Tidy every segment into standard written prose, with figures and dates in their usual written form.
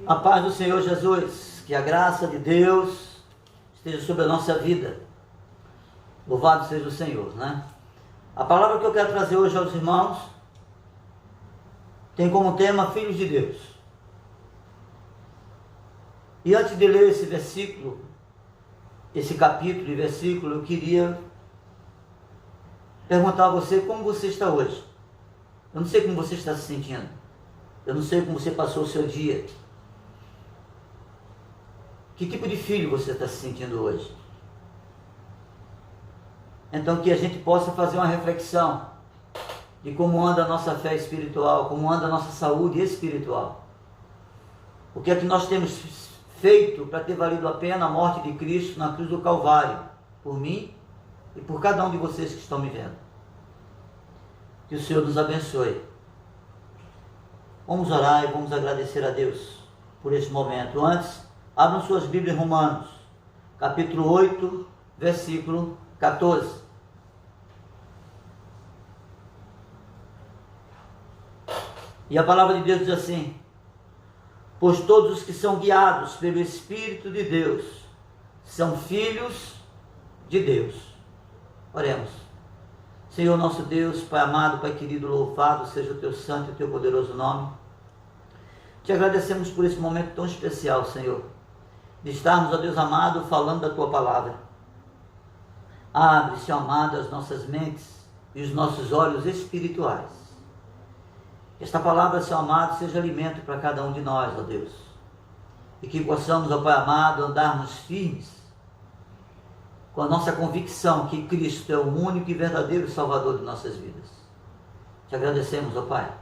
A paz do Senhor Jesus, que a graça de Deus esteja sobre a nossa vida. Louvado seja o Senhor, né? A palavra que eu quero trazer hoje aos irmãos tem como tema Filhos de Deus. E antes de ler esse versículo, esse capítulo e versículo, eu queria perguntar a você como você está hoje. Eu não sei como você está se sentindo. Eu não sei como você passou o seu dia. Que tipo de filho você está se sentindo hoje? Então que a gente possa fazer uma reflexão de como anda a nossa fé espiritual, como anda a nossa saúde espiritual. O que é que nós temos feito para ter valido a pena a morte de Cristo na cruz do Calvário, por mim e por cada um de vocês que estão me vendo. Que o Senhor nos abençoe. Vamos orar e vamos agradecer a Deus por esse momento. Antes, abram suas Bíblias em Romanos, capítulo 8, versículo 14. E a palavra de Deus diz assim: pois todos os que são guiados pelo Espírito de Deus são filhos de Deus. Oremos. Senhor nosso Deus, Pai amado, Pai querido, louvado seja o Teu santo e o Teu poderoso nome. Te agradecemos por esse momento tão especial, Senhor, de estarmos, ó Deus amado, falando da Tua palavra. Abre, Senhor amado, as nossas mentes e os nossos olhos espirituais. Que esta palavra, Senhor amado, seja alimento para cada um de nós, ó Deus. E que possamos, ó Pai amado, andarmos firmes com a nossa convicção que Cristo é o único e verdadeiro Salvador de nossas vidas. Te agradecemos, ó Pai.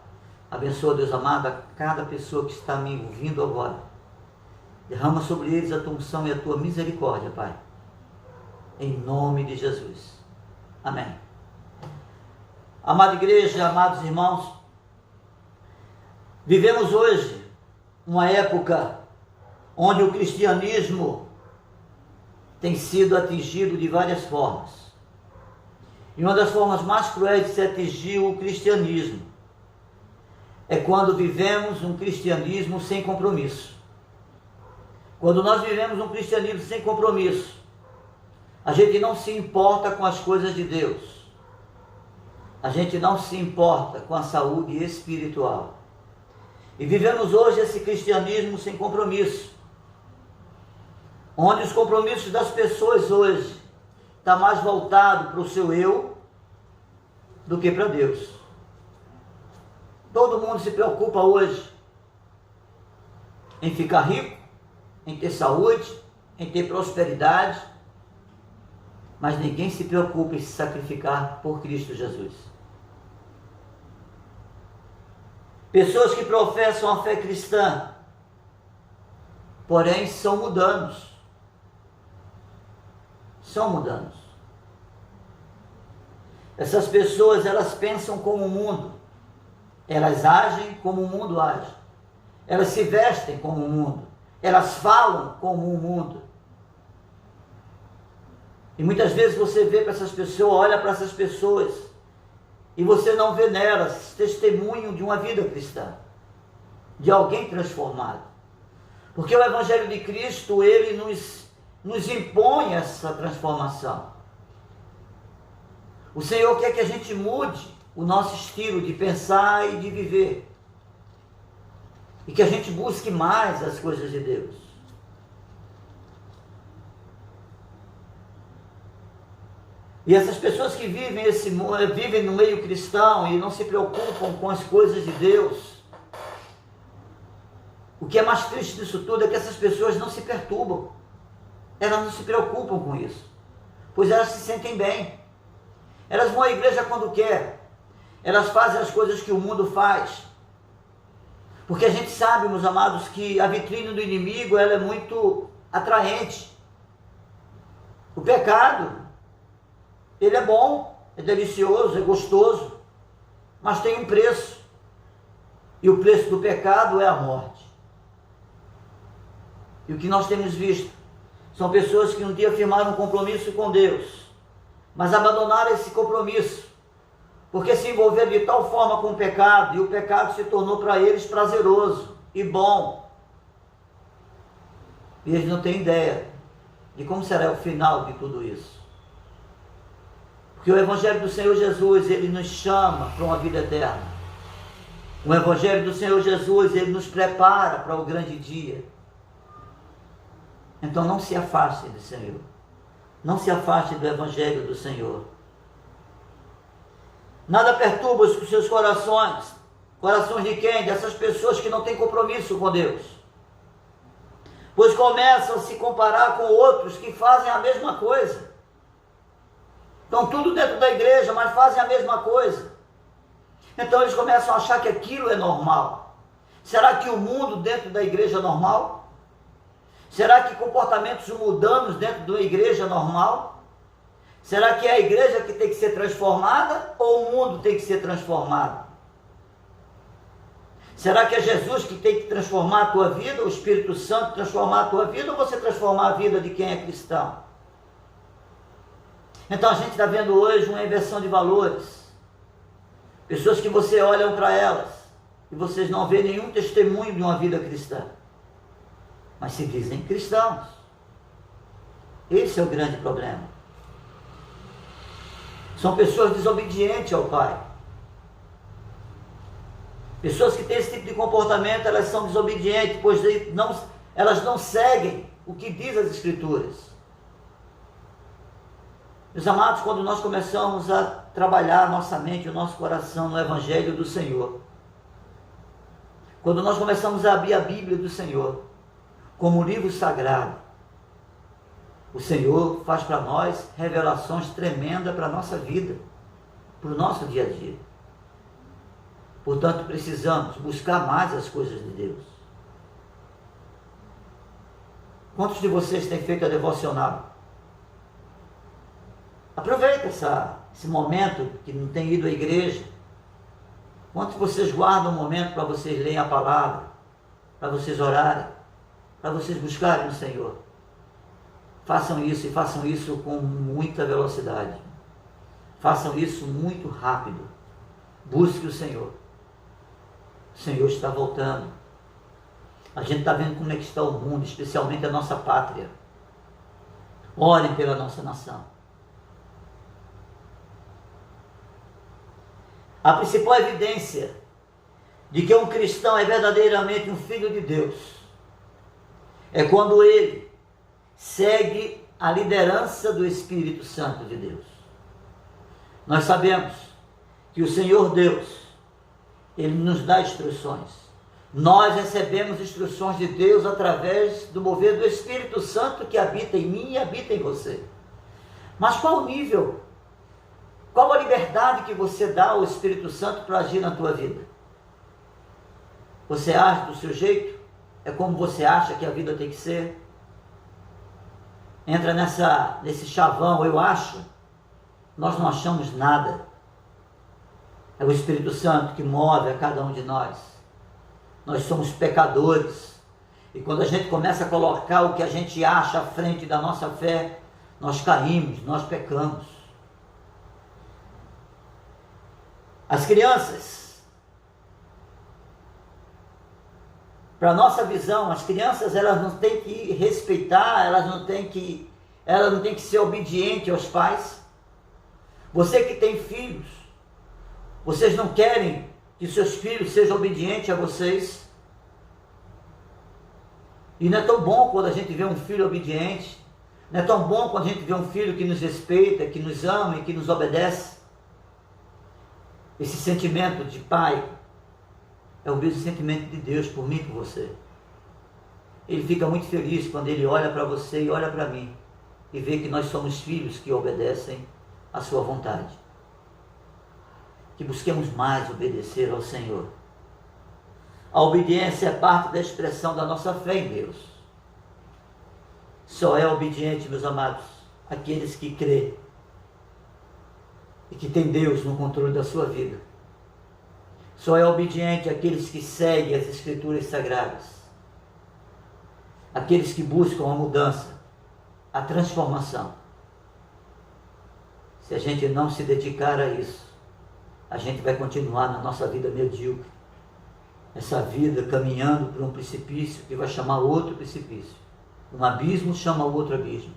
Abençoa, Deus amado, a cada pessoa que está me ouvindo agora. Derrama sobre eles a Tua unção e a Tua misericórdia, Pai. Em nome de Jesus. Amém. Amada igreja, amados irmãos, vivemos hoje uma época onde o cristianismo tem sido atingido de várias formas. E uma das formas mais cruéis de se atingir o cristianismo é quando vivemos um cristianismo sem compromisso. Quando nós vivemos um cristianismo sem compromisso, a gente não se importa com as coisas de Deus. A gente não se importa com a saúde espiritual. E vivemos hoje esse cristianismo sem compromisso, onde os compromissos das pessoas hoje estão mais voltados para o seu eu do que para Deus. Todo mundo se preocupa hoje em ficar rico, em ter saúde, em ter prosperidade, mas ninguém se preocupa em se sacrificar por Cristo Jesus. Pessoas que professam a fé cristã, porém são mundanos. São mundanos. Essas pessoas, elas pensam como o mundo. Elas agem como o mundo age. Elas se vestem como o mundo. Elas falam como o mundo. E muitas vezes você vê para essas pessoas, olha para essas pessoas, e você não vê nelas testemunho de uma vida cristã, de alguém transformado. Porque o Evangelho de Cristo, ele nos impõe essa transformação. O Senhor quer que a gente mude o nosso estilo de pensar e de viver. E que a gente busque mais as coisas de Deus. E essas pessoas que vivem no meio cristão e não se preocupam com as coisas de Deus, o que é mais triste disso tudo é que essas pessoas não se perturbam. Elas não se preocupam com isso, pois elas se sentem bem. Elas vão à igreja quando quer. Elas fazem as coisas que o mundo faz. Porque a gente sabe, meus amados, que a vitrine do inimigo, ela é muito atraente. O pecado, ele é bom, é delicioso, é gostoso, mas tem um preço. E o preço do pecado é a morte. E o que nós temos visto são pessoas que um dia firmaram um compromisso com Deus, mas abandonaram esse compromisso, porque se envolveram de tal forma com o pecado, e o pecado se tornou para eles prazeroso e bom. E eles não têm ideia de como será o final de tudo isso. Porque o Evangelho do Senhor Jesus, ele nos chama para uma vida eterna. O Evangelho do Senhor Jesus, ele nos prepara para o grande dia. Então não se afaste do Senhor. Não se afaste do Evangelho do Senhor. Nada perturba os seus corações. Corações de quem? Dessas pessoas que não têm compromisso com Deus. Pois começam a se comparar com outros que fazem a mesma coisa. Estão tudo dentro da igreja, mas fazem a mesma coisa. Então eles começam a achar que aquilo é normal. Será que o mundo dentro da igreja é normal? Será que comportamentos mundanos dentro da igreja é normal? Será que é a igreja que tem que ser transformada ou o mundo tem que ser transformado? Será que é Jesus que tem que transformar a tua vida, o Espírito Santo transformar a tua vida, ou você transformar a vida de quem é cristão? Então a gente está vendo hoje uma inversão de valores. Pessoas que você olham para elas e vocês não vê nenhum testemunho de uma vida cristã, mas se dizem cristãos. Esse é o grande problema. São pessoas desobedientes ao Pai. Pessoas que têm esse tipo de comportamento, elas são desobedientes, pois elas não seguem o que diz as Escrituras. Meus amados, quando nós começamos a trabalhar nossa mente, o nosso coração no Evangelho do Senhor, quando nós começamos a abrir a Bíblia do Senhor como um livro sagrado, o Senhor faz para nós revelações tremendas para a nossa vida, para o nosso dia a dia. Portanto, precisamos buscar mais as coisas de Deus. Quantos de vocês têm feito a devocional? Aproveita esse momento que não tem ido à igreja. Quantos de vocês guardam um momento para vocês lerem a palavra, para vocês orarem, para vocês buscarem o Senhor? Façam isso e façam isso com muita velocidade. Façam isso muito rápido. Busque o Senhor. O Senhor está voltando. A gente está vendo como é que está o mundo, especialmente a nossa pátria. Orem pela nossa nação. A principal evidência de que um cristão é verdadeiramente um filho de Deus é quando ele segue a liderança do Espírito Santo de Deus. Nós sabemos que o Senhor Deus, Ele nos dá instruções. Nós recebemos instruções de Deus através do mover do Espírito Santo que habita em mim e habita em você. Mas qual o nível? Qual a liberdade que você dá ao Espírito Santo para agir na tua vida? Você age do seu jeito? É como você acha que a vida tem que ser? Entra nesse chavão, eu acho. Nós não achamos nada. É o Espírito Santo que move a cada um de nós. Nós somos pecadores. E quando a gente começa a colocar o que a gente acha à frente da nossa fé, nós caímos, nós pecamos. As crianças, para a nossa visão, as crianças elas não têm que respeitar, elas não têm que ser obedientes aos pais. Você que tem filhos, vocês não querem que seus filhos sejam obedientes a vocês? E não é tão bom quando a gente vê um filho obediente, não é tão bom quando a gente vê um filho que nos respeita, que nos ama e que nos obedece? Esse sentimento de pai é o mesmo sentimento de Deus por mim e por você. Ele fica muito feliz quando ele olha para você e olha para mim e vê que nós somos filhos que obedecem à sua vontade. Que busquemos mais obedecer ao Senhor. A obediência é parte da expressão da nossa fé em Deus. Só é obediente, meus amados, aqueles que crêem e que tem Deus no controle da sua vida. Só é obediente aqueles que seguem as Escrituras Sagradas. Aqueles que buscam a mudança, a transformação. Se a gente não se dedicar a isso, a gente vai continuar na nossa vida medíocre. Essa vida caminhando para um precipício que vai chamar outro precipício. Um abismo chama o outro abismo.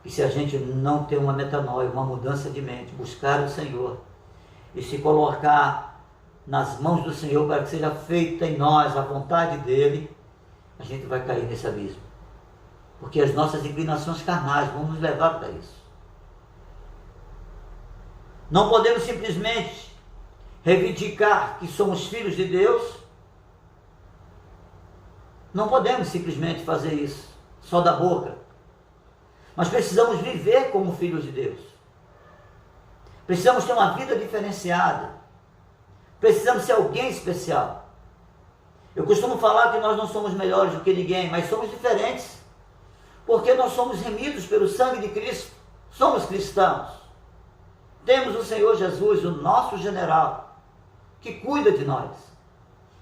E se a gente não ter uma metanoia, uma mudança de mente, buscar o Senhor e se colocar nas mãos do Senhor para que seja feita em nós a vontade dEle, a gente vai cair nesse abismo. Porque as nossas inclinações carnais vão nos levar para isso. Não podemos simplesmente reivindicar que somos filhos de Deus. Não podemos simplesmente fazer isso, só da boca. Mas precisamos viver como filhos de Deus. Precisamos ter uma vida diferenciada. Precisamos ser alguém especial. Eu costumo falar que nós não somos melhores do que ninguém, mas somos diferentes. Porque nós somos remidos pelo sangue de Cristo. Somos cristãos. Temos o Senhor Jesus, o nosso general, que cuida de nós.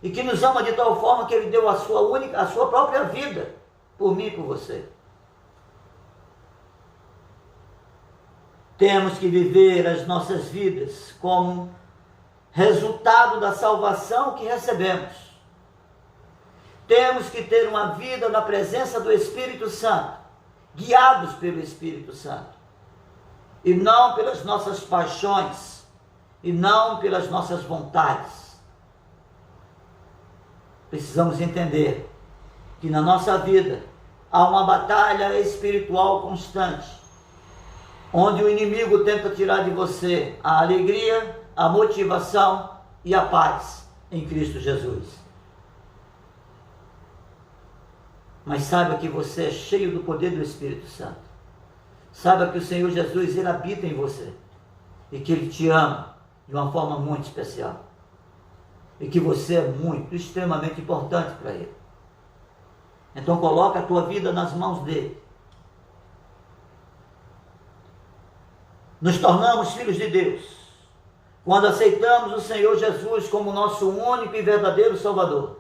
E que nos ama de tal forma que Ele deu a sua própria vida por mim e por você. Temos que viver as nossas vidas como resultado da salvação que recebemos. Temos que ter uma vida na presença do Espírito Santo, guiados pelo Espírito Santo, e não pelas nossas paixões, e não pelas nossas vontades. Precisamos entender que na nossa vida há uma batalha espiritual constante, onde o inimigo tenta tirar de você a alegria, a motivação e a paz em Cristo Jesus. Mas saiba que você é cheio do poder do Espírito Santo. Saiba que o Senhor Jesus, Ele habita em você. E que Ele te ama de uma forma muito especial. E que você é muito, extremamente importante para Ele. Então coloca a tua vida nas mãos dEle. Nos tornamos filhos de Deus quando aceitamos o Senhor Jesus como nosso único e verdadeiro Salvador.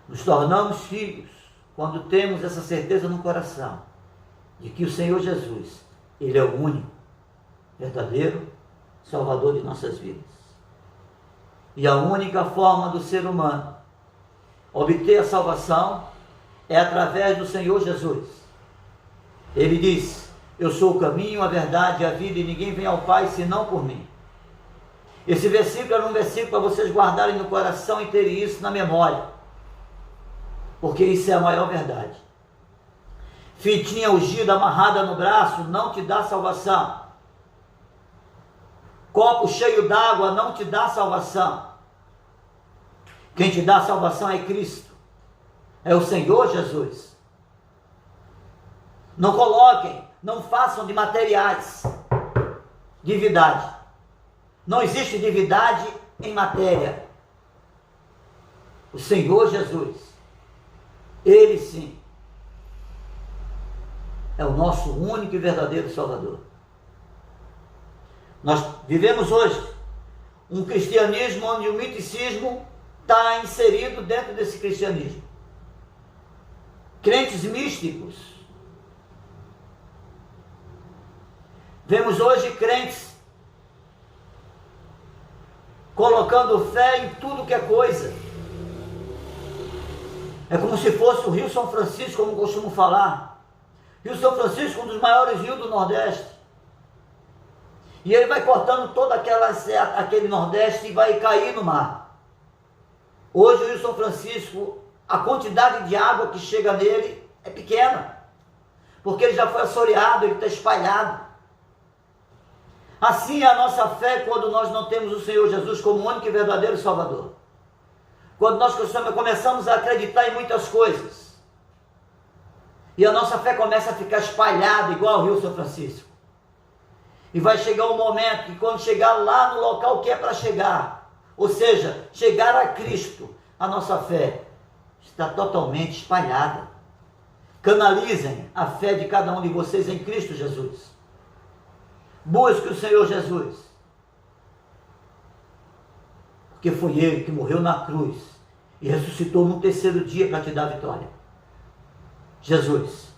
Nos tornamos filhos quando temos essa certeza no coração de que o Senhor Jesus, Ele é o único, verdadeiro Salvador de nossas vidas. E a única forma do ser humano obter a salvação é através do Senhor Jesus. Ele diz: eu sou o caminho, a verdade e a vida, e ninguém vem ao Pai senão por mim. Esse versículo era um versículo para vocês guardarem no coração e terem isso na memória, porque isso é a maior verdade. Fitinha ungida amarrada no braço não te dá salvação. Copo cheio d'água não te dá salvação. Quem te dá salvação é Cristo, é o Senhor Jesus. Não coloquem, não façam de materiais divindade. Não existe divindade em matéria. O Senhor Jesus, Ele sim, é o nosso único e verdadeiro Salvador. Nós vivemos hoje um cristianismo onde o miticismo está inserido dentro desse cristianismo. Crentes místicos. Vemos hoje crentes colocando fé em tudo que é coisa. É como se fosse o Rio São Francisco, como costumo falar. Rio São Francisco, um dos maiores rios do Nordeste. E ele vai cortando todo aquele Nordeste e vai cair no mar. Hoje o Rio São Francisco, a quantidade de água que chega nele é pequena. Porque ele já foi assoreado, ele está espalhado. Assim é a nossa fé quando nós não temos o Senhor Jesus como único e verdadeiro Salvador. Quando nós começamos a acreditar em muitas coisas. E a nossa fé começa a ficar espalhada igual o Rio São Francisco. E vai chegar um momento que quando chegar lá no local que é para chegar, ou seja, chegar a Cristo, a nossa fé está totalmente espalhada. Canalizem a fé de cada um de vocês em Cristo Jesus. Busque o Senhor Jesus, porque foi Ele que morreu na cruz e ressuscitou no terceiro dia para te dar vitória. Jesus.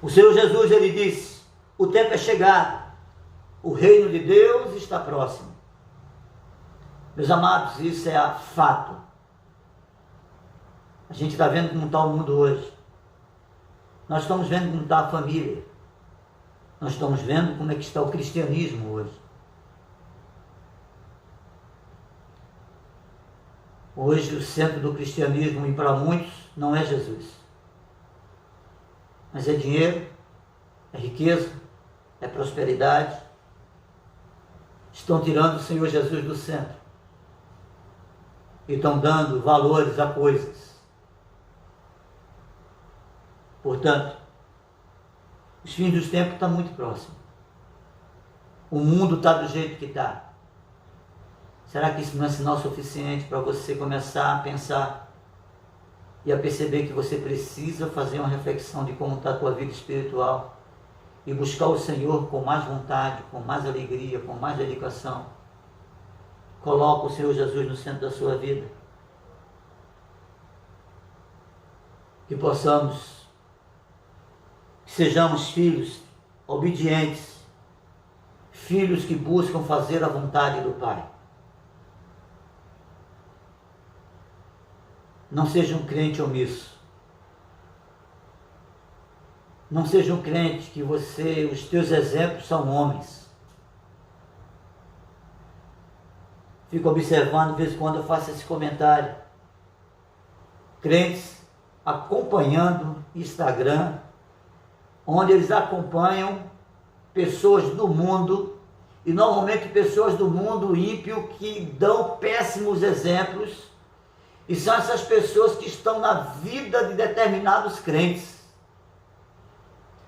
O Senhor Jesus, Ele disse: o tempo é chegado, o reino de Deus está próximo. Meus amados, isso é fato. A gente está vendo como está o mundo hoje. Nós estamos vendo como está a família. Nós estamos vendo como é que está o cristianismo hoje. Hoje o centro do cristianismo, e para muitos, não é Jesus. Mas é dinheiro, é riqueza, é prosperidade. Estão tirando o Senhor Jesus do centro. E estão dando valores a coisas. Portanto, os fins dos tempos estão muito próximos. O mundo está do jeito que está. Será que isso não é sinal suficiente para você começar a pensar e a perceber que você precisa fazer uma reflexão de como está a tua vida espiritual e buscar o Senhor com mais vontade, com mais alegria, com mais dedicação? Coloca o Senhor Jesus no centro da sua vida. Que possamos, que sejamos filhos obedientes, filhos que buscam fazer a vontade do Pai. Não seja um crente omisso. Não seja um crente que os teus exemplos são homens. Fico observando, de vez em quando eu faço esse comentário. Crentes acompanhando Instagram, onde eles acompanham pessoas do mundo, e normalmente pessoas do mundo ímpio que dão péssimos exemplos. E são essas pessoas que estão na vida de determinados crentes.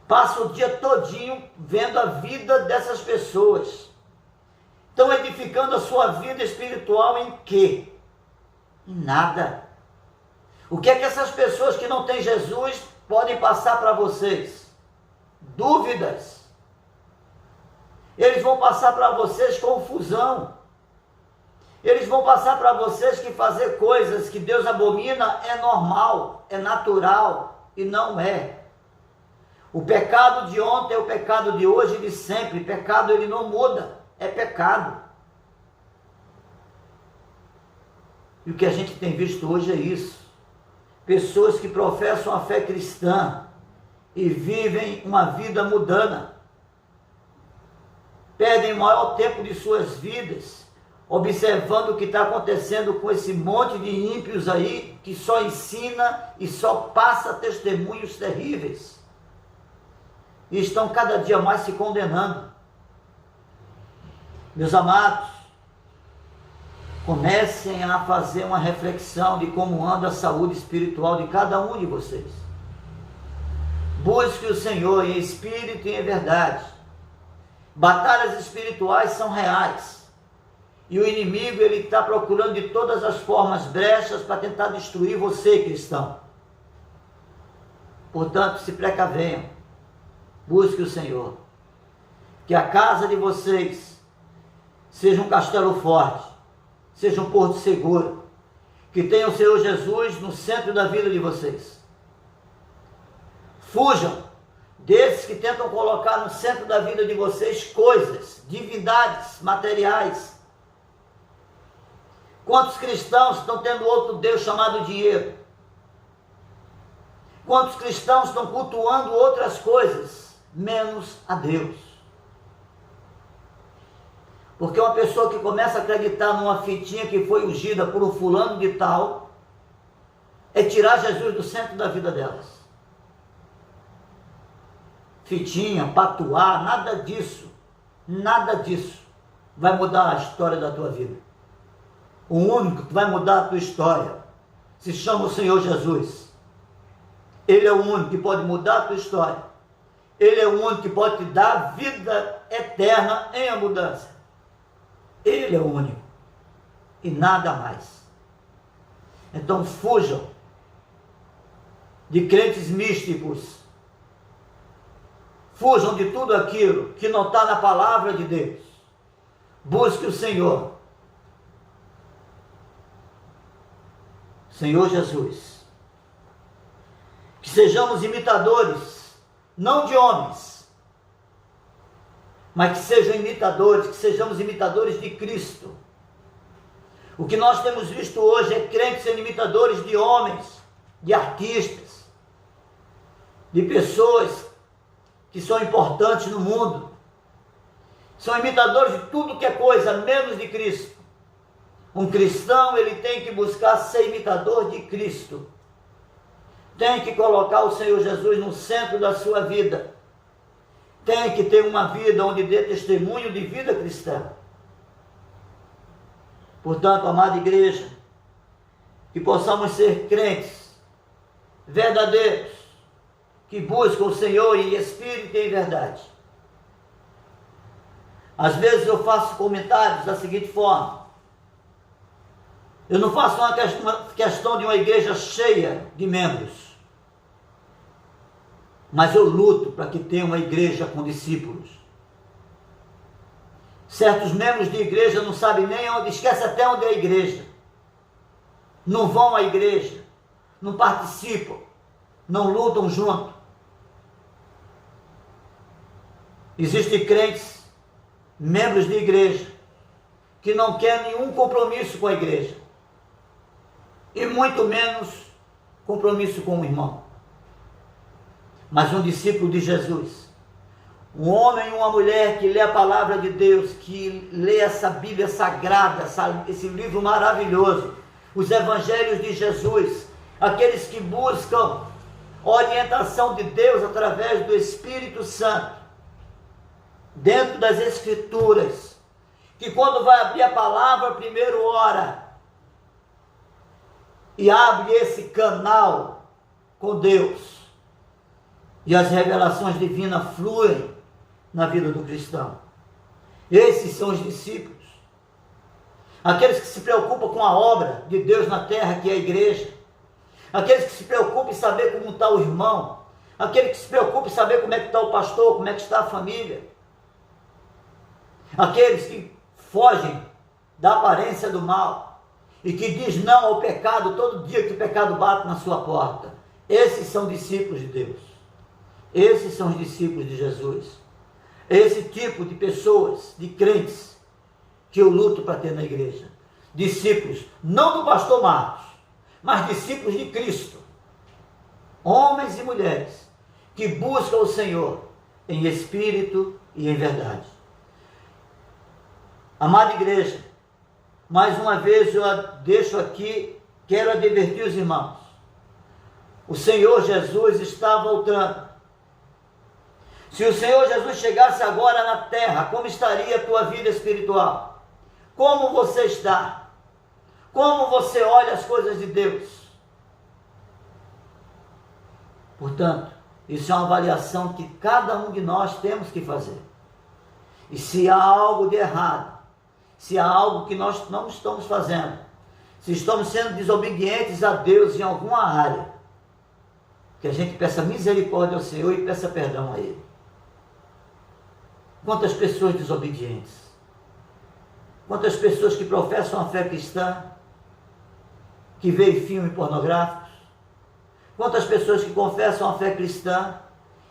Passam o dia todinho vendo a vida dessas pessoas. Estão edificando a sua vida espiritual em quê? Em nada. O que é que essas pessoas que não têm Jesus podem passar para vocês? Dúvidas. Eles vão passar para vocês confusão. Eles vão passar para vocês que fazer coisas que Deus abomina é normal, é natural, e não é. O pecado de ontem é o pecado de hoje e de sempre. Pecado ele não muda, é pecado. E o que a gente tem visto hoje é isso. Pessoas que professam a fé cristã e vivem uma vida mundana. Perdem o maior tempo de suas vidas observando o que está acontecendo com esse monte de ímpios aí, que só ensina e só passa testemunhos terríveis. E estão cada dia mais se condenando. Meus amados, comecem a fazer uma reflexão de como anda a saúde espiritual de cada um de vocês. Busque o Senhor em espírito e em verdade. Batalhas espirituais são reais. E o inimigo ele está procurando de todas as formas brechas para tentar destruir você, cristão. Portanto, se precavenham. Busque o Senhor. Que a casa de vocês seja um castelo forte, seja um porto seguro. Que tenha o Senhor Jesus no centro da vida de vocês. Fujam desses que tentam colocar no centro da vida de vocês coisas, divindades, materiais. Quantos cristãos estão tendo outro Deus chamado dinheiro? Quantos cristãos estão cultuando outras coisas, menos a Deus? Porque uma pessoa que começa a acreditar numa fitinha que foi ungida por um fulano de tal, é tirar Jesus do centro da vida delas. Fitinha, patuá, nada disso vai mudar a história da tua vida. O único que vai mudar a tua história se chama o Senhor Jesus. Ele é o único que pode mudar a tua história. Ele é o único que pode te dar vida eterna em abundância. Ele é o único. E nada mais. Então fujam de crentes místicos. Fujam de tudo aquilo que não está na palavra de Deus. Busque o Senhor. Senhor Jesus. Que sejamos imitadores, não de homens, mas que sejam imitadores, que sejamos imitadores de Cristo. O que nós temos visto hoje é crentes sendo imitadores de homens, de artistas, de pessoas que são importantes no mundo. São imitadores de tudo que é coisa, menos de Cristo. Um cristão, ele tem que buscar ser imitador de Cristo. Tem que colocar o Senhor Jesus no centro da sua vida. Tem que ter uma vida onde dê testemunho de vida cristã. Portanto, amada igreja, que possamos ser crentes verdadeiros, que buscam o Senhor em espírito e em verdade. Às vezes eu faço comentários da seguinte forma: eu não faço uma questão de uma igreja cheia de membros, mas eu luto para que tenha uma igreja com discípulos. Certos membros de igreja não sabem nem onde, esquece até onde é a igreja. Não vão à igreja, não participam, não lutam junto. Existem crentes, membros de igreja, que não querem nenhum compromisso com a igreja, e muito menos compromisso com o irmão. Mas um discípulo de Jesus, um homem e uma mulher que lê a palavra de Deus, que lê essa Bíblia sagrada, esse livro maravilhoso, os evangelhos de Jesus, aqueles que buscam orientação de Deus através do Espírito Santo, dentro das Escrituras, que quando vai abrir a palavra, primeiro ora e abre esse canal com Deus, e as revelações divinas fluem na vida do cristão. Esses são os discípulos, aqueles que se preocupam com a obra de Deus na terra, que é a igreja, aqueles que se preocupam em saber como está o irmão, aqueles que se preocupam em saber como é que está o pastor, como é que está a família, aqueles que fogem da aparência do mal e que diz não ao pecado todo dia que o pecado bate na sua porta. Esses são discípulos de Deus. Esses são os discípulos de Jesus. Esse tipo de pessoas, de crentes, que eu luto para ter na igreja. Discípulos, não do pastor Marcos, mas discípulos de Cristo. Homens e mulheres que buscam o Senhor em espírito e em verdade. Amada igreja, mais uma vez eu deixo aqui, quero advertir os irmãos. O Senhor Jesus está voltando. Se o Senhor Jesus chegasse agora na terra, como estaria a tua vida espiritual? Como você está? Como você olha as coisas de Deus? Portanto, isso é uma avaliação que cada um de nós temos que fazer. E se há algo de errado, se há algo que nós não estamos fazendo, se estamos sendo desobedientes a Deus em alguma área, que a gente peça misericórdia ao Senhor e peça perdão a Ele. Quantas pessoas desobedientes, quantas pessoas que professam a fé cristã, que veem filmes pornográficos, quantas pessoas que confessam a fé cristã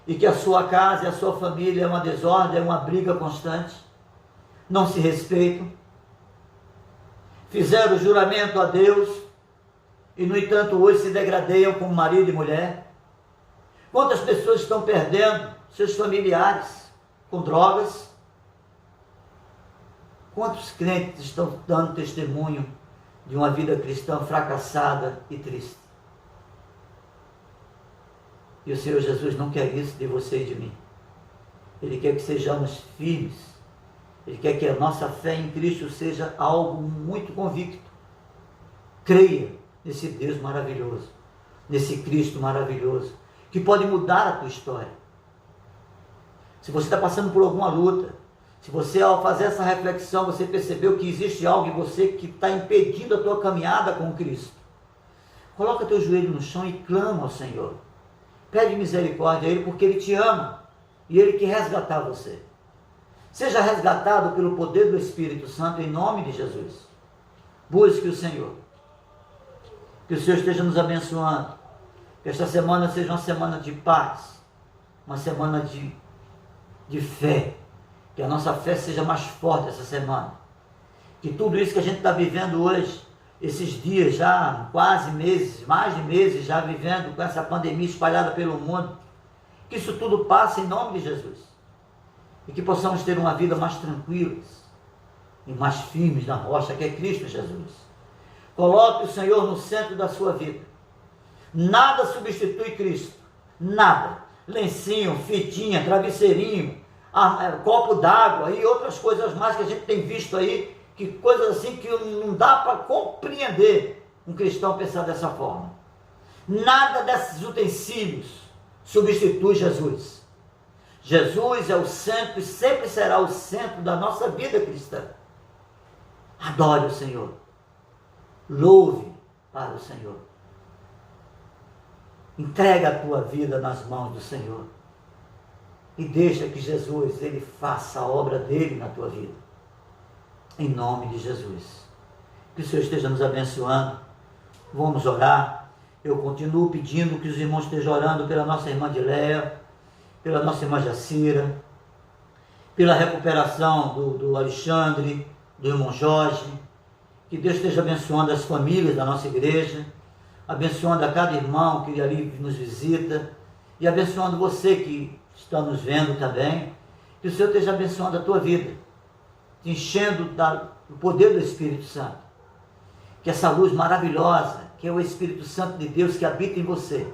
e que a sua casa e a sua família é uma desordem, é uma briga constante, não se respeitam, fizeram juramento a Deus e no entanto hoje se degradeiam como marido e mulher. Quantas pessoas estão perdendo seus familiares com drogas? Quantos crentes estão dando testemunho de uma vida cristã fracassada e triste? E o Senhor Jesus não quer isso de você e de mim. Ele quer que sejamos firmes. Ele quer que a nossa fé em Cristo seja algo muito convicto. Creia nesse Deus maravilhoso, nesse Cristo maravilhoso, que pode mudar a tua história. Se você está passando por alguma luta, se você ao fazer essa reflexão, você percebeu que existe algo em você que está impedindo a tua caminhada com Cristo, coloca teu joelho no chão e clama ao Senhor. Pede misericórdia a Ele, porque Ele te ama e Ele quer resgatar você. Seja resgatado pelo poder do Espírito Santo em nome de Jesus. Busque o Senhor. Que o Senhor esteja nos abençoando. Que esta semana seja uma semana de paz, uma semana de fé. Que a nossa fé seja mais forte essa semana. que tudo isso que a gente está vivendo hoje, esses dias já, quase meses, mais de meses já vivendo com essa pandemia espalhada pelo mundo, que isso tudo passe em nome de Jesus. E que possamos ter uma vida mais tranquilas e mais firmes na rocha que é Cristo Jesus. Coloque o Senhor no centro da sua vida. Nada substitui Cristo. Nada. Lencinho, fitinha, travesseirinho, copo d'água e outras coisas mais que a gente tem visto aí, que coisas assim que não dá para compreender um cristão pensar dessa forma. Nada desses utensílios substitui Jesus. Jesus é o centro e sempre será o centro da nossa vida cristã. Adore o Senhor. Louve para o Senhor. Entrega a tua vida nas mãos do Senhor. E deixa que Jesus, Ele faça a obra dele na tua vida. Em nome de Jesus. Que o Senhor esteja nos abençoando. Vamos orar. Eu continuo pedindo que os irmãos estejam orando pela nossa irmã Dileia, pela nossa irmã Jacira, pela recuperação do Alexandre, do irmão Jorge. Que Deus esteja abençoando as famílias da nossa igreja, abençoando a cada irmão que ali nos visita, e abençoando você que está nos vendo também. Que o Senhor esteja abençoando a tua vida, te enchendo do poder do Espírito Santo. Que essa luz maravilhosa, que é o Espírito Santo de Deus que habita em você,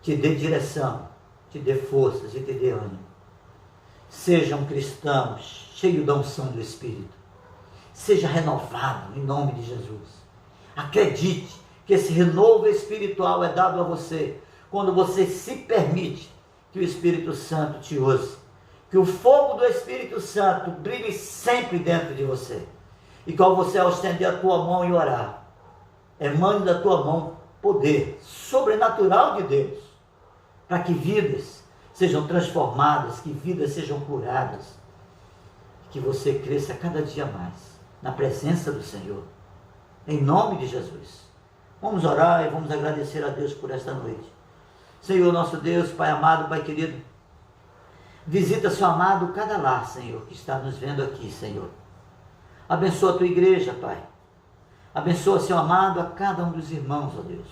te dê direção, te dê forças e te dê ânimo. Seja um cristão cheio da unção do Espírito. Seja renovado em nome de Jesus. Acredite que esse renovo espiritual é dado a você quando você se permite que o Espírito Santo te use. Que o fogo do Espírito Santo brilhe sempre dentro de você. E quando você ao estender a tua mão e orar, emane da tua mão poder sobrenatural de Deus, para que vidas sejam transformadas, que vidas sejam curadas, que você cresça cada dia mais na presença do Senhor, em nome de Jesus. Vamos orar e vamos agradecer a Deus por esta noite. Senhor nosso Deus, Pai amado, Pai querido, visita, seu amado, cada lar, Senhor, que está nos vendo aqui, Senhor. Abençoa a tua igreja, Pai. Abençoa, seu amado, a cada um dos irmãos, ó Deus.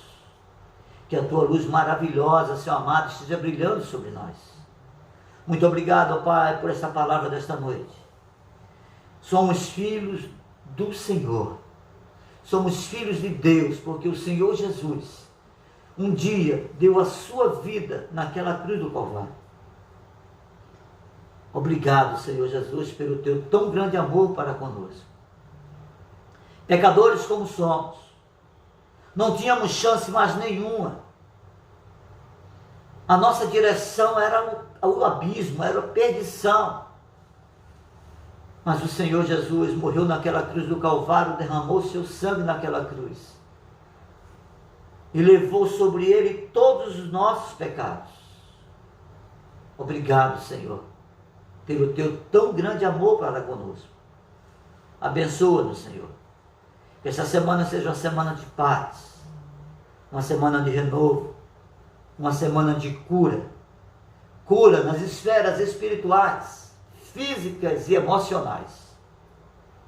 Que a tua luz maravilhosa, seu amado, esteja brilhando sobre nós. Muito obrigado, ó Pai, por esta palavra desta noite. Somos filhos do Senhor. Somos filhos de Deus, porque o Senhor Jesus um dia deu a sua vida naquela cruz do Calvário. Obrigado, Senhor Jesus, pelo teu tão grande amor para conosco. Pecadores como somos, não tínhamos chance mais nenhuma. A nossa direção era o abismo, era a perdição. Mas o Senhor Jesus morreu naquela cruz do Calvário, derramou seu sangue naquela cruz e levou sobre ele todos os nossos pecados. Obrigado, Senhor, pelo teu tão grande amor para conosco. Abençoa-nos, Senhor. Que essa semana seja uma semana de paz, uma semana de renovo, uma semana de cura. Cura nas esferas espirituais, físicas e emocionais.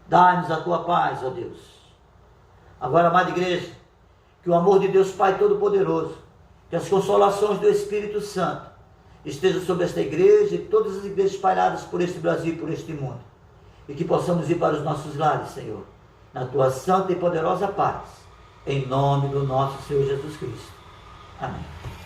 Dá-nos a tua paz, ó Deus. Agora, amada igreja, que o amor de Deus Pai Todo-Poderoso, que as consolações do Espírito Santo estejam sobre esta igreja e todas as igrejas espalhadas por este Brasil e por este mundo. E que possamos ir para os nossos lares, Senhor, na tua santa e poderosa paz, em nome do nosso Senhor Jesus Cristo. Amém.